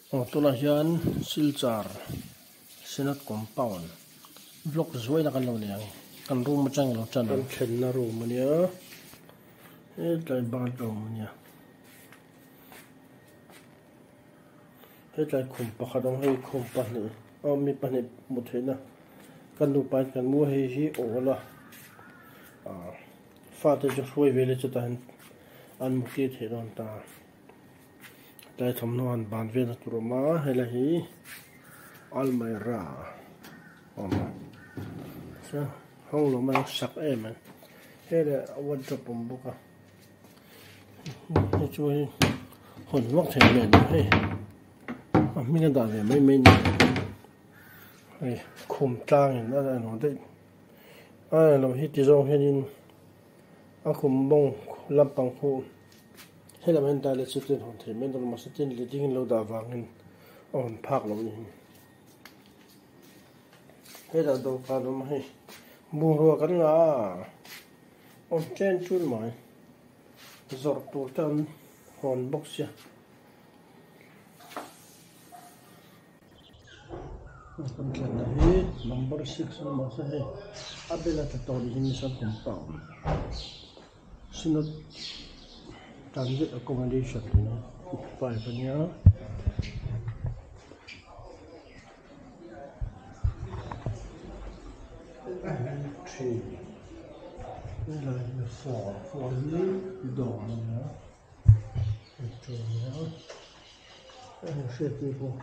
tula hian silchar senate compound block zuai na kan lo niang kan room atang lo chan kan khen na room ania tlai bathroom ania tlai khum pakhat ong hei khum pahnih mi pahnih mu theina kan nu pai kan mu hei hi ola father ju hroi vele chu ta an mu ti theron ta tlai thomno an ban ve na turma hela hi almaira so hong lo mai sak em hele wardrobe buka he chu hi hon wak the men he mi kan da ve mai mai ni he khum tang na da no de lo hi ti zo henin a khum bong lampang khu hela men da le chu tin hon the men do ma sa tin le ding lo da wangin on phak lo ni hela do ka lo mai bu ro kan nga on chen chun mai zor tu tan hon box ya kan khan na hi number 6 ma sa he abela ta to ni san compound sinot transit accommodation ni pai panya tree like for you door na tree na shit people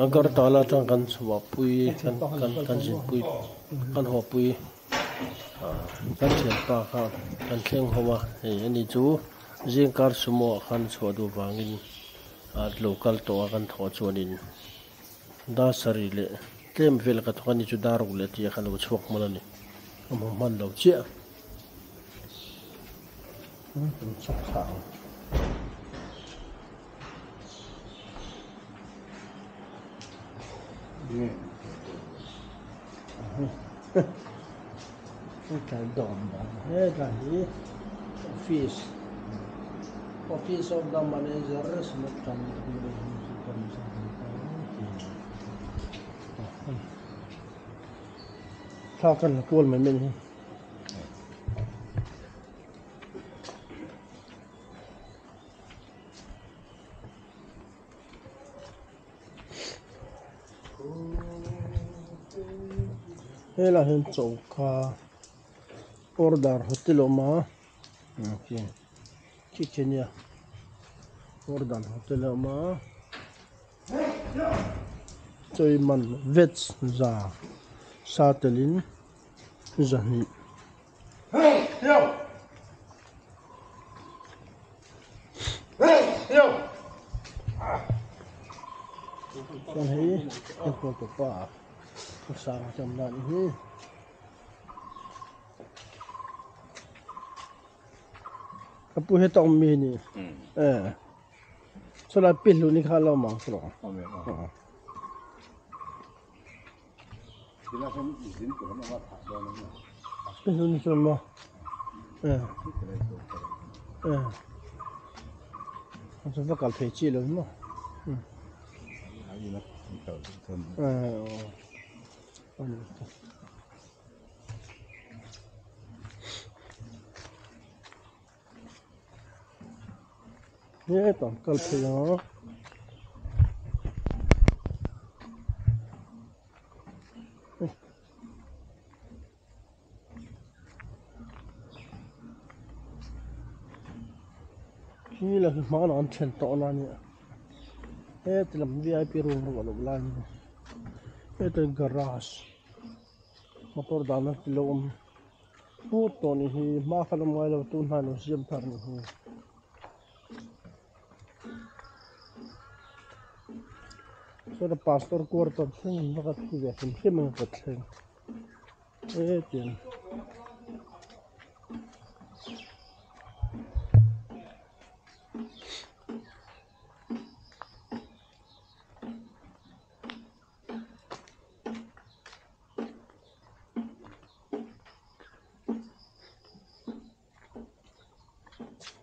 agar tala tang kan suwa pui kan jin pui kan ho pui kan chen pa kha kan thleng homa ani chu jingkar sumo khan chhodu wangin local to kan tho chuanin da sari le tlem vel ka thoni chu daru le ti khan lo chhuak malani am man lo chia chok kha cái đòn đó hết là gì office of the manager một trăm sao cần là cuốn mình đây là hiện chỗ cả order hotel mà okay kitchen ya order hotel mà chơi man veg za satelin zani con thấy con của bà sang trong đó đi cái bữa hết tông mì nè sau đó pin luôn đi khá lâu mà rồi pin luôn đi xong mà chúng ta cần phải chi luôn mà ये तो कल फिर ये लग मान आन चल तो ना नहीं ये तो लम VIP रूम वाला बुलान ये तो गराज मोटर दाना किलो वो तो नहीं माँ खालम वाला तो ना नो सिम थर नहीं so the pastor court of thing not to get him but thing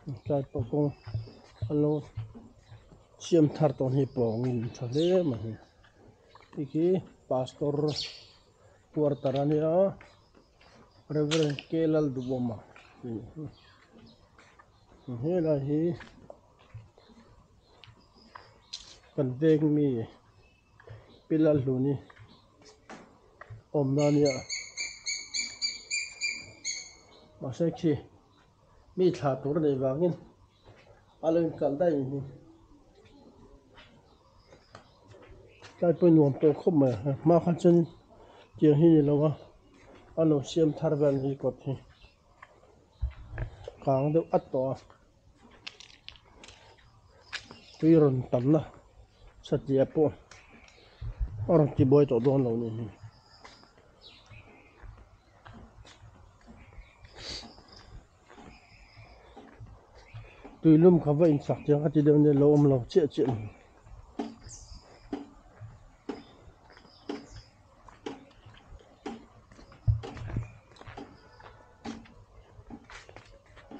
cái bộ công alo xiêm thar ton hi pong in thale mà cái pastor Puertarania Reverend Kelal Duboma he là hi kan veng mi pilal luni omnania mà sẽ khi mi thả tur này vàng in alen kal dai ni cái bên ngoài bộ không mà khăn chân chiang hi lo alo xiêm thar van hi cột hi càng đều ắt to tuy ron tầm na sát dẹp po orang chỉ bôi cho đòn lâu này tuy lum khá vậy sạc chẳng hạn chỉ đều nên lâu lâu chuyện chuyện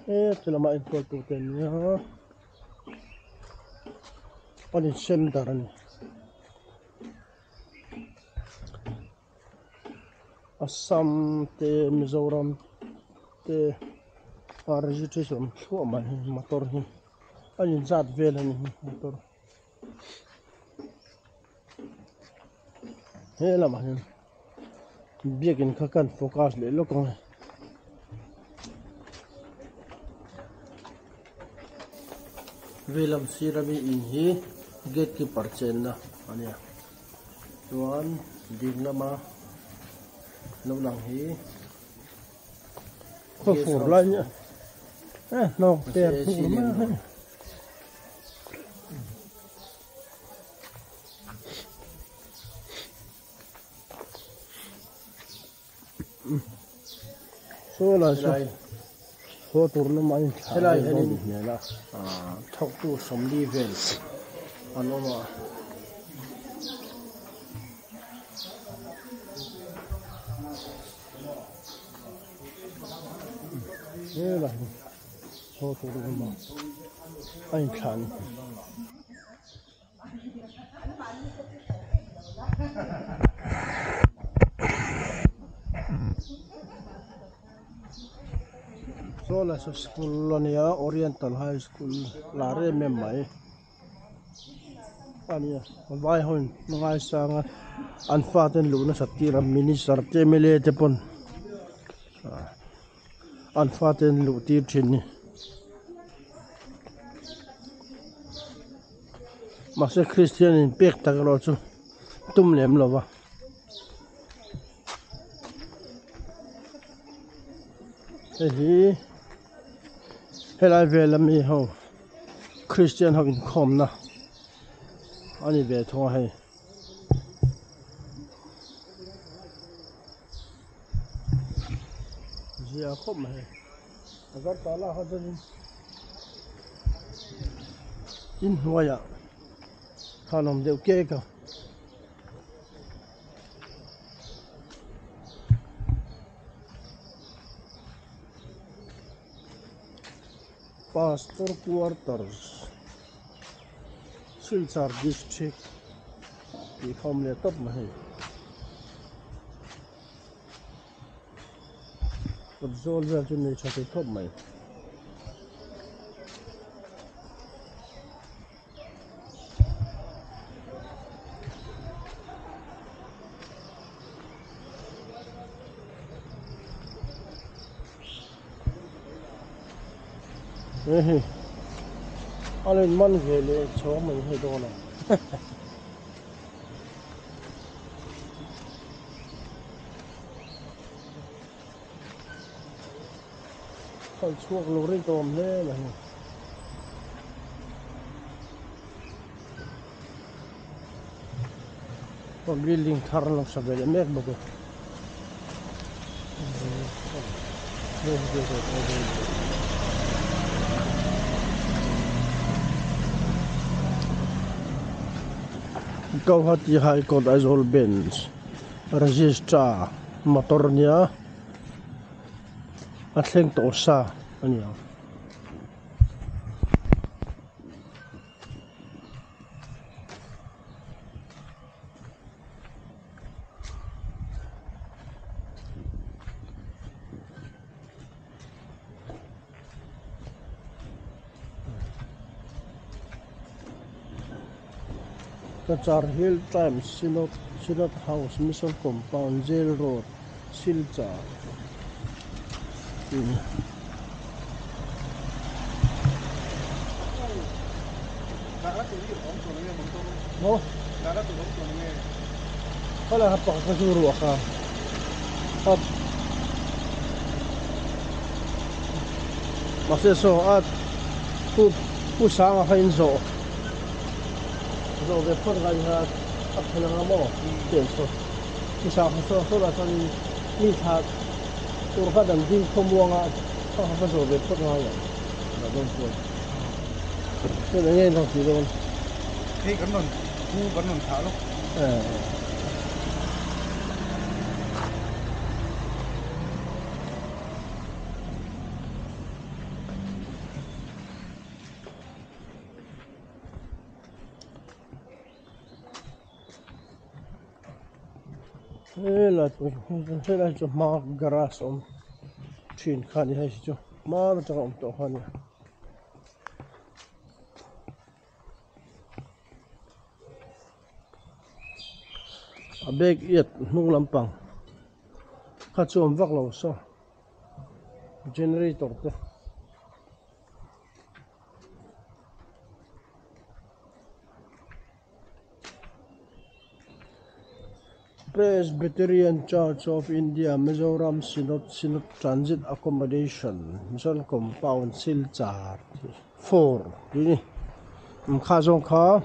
ê là mai tôi tụ tiền nhá anh xem đàn này Assam te Mizoram te registration số mà motor hi anh zat về là motor thế là mà biết cái khả năng focus để lúc này về làm gì ra bị in hi gatekeeper chen na anh à tuan ding lama lâu lòng hi có phủ lại nhá nó đẹp mà số là số tour nó mai thế này là thóc tu sống đi về anh mà thế là số tour nó mà anh khăn số là school này Oriental High School là re mem mai anh vai hon ngai sang an fa ten lu na sati ram minister te mele te pon an fa ten lu ti thin ni mà sẽ Christian in pek tak lo chu tum lem lo wa hi helai về làm gì hông Christian học in khom na anh ấy về thua hay gì à khom hay agar tala hết rồi in hoa ya khăn ông đều kê cả Pastor Quarters Silchar District thì không lẽ top mà hay còn zol ra cho nên cho cái top mày anh lên măn về để cho mình hơi đo này còn chuộc lúa đi tôm thế này còn đi linh thar làm sao vậy mẹ bố câu hát gì hay còn ai rồi Benz register motornya atling to sa ano Kachar Hill Times Synod House Mission Compound Jail Road Silchar no wala ka pa kasuro ka at maseso at pusanga kain zo be pon ga at na mo tenso isa ka so la san ni tha tur ka dan din khomuanga ka zo be pon ga ya na don po so na ngai no ti don cái cắn nón thu cắn nón thả lúc thế là cho mà garage om chin khani hay cho mà cho om to khani abek yet nung lampang kha chom vak lo so generator te Presbyterian Church of India Mizoram Synod Transit Accommodation Mission Compound Silchar 4 ini kha zong kha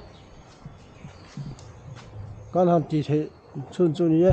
kan han ti the chun chun ye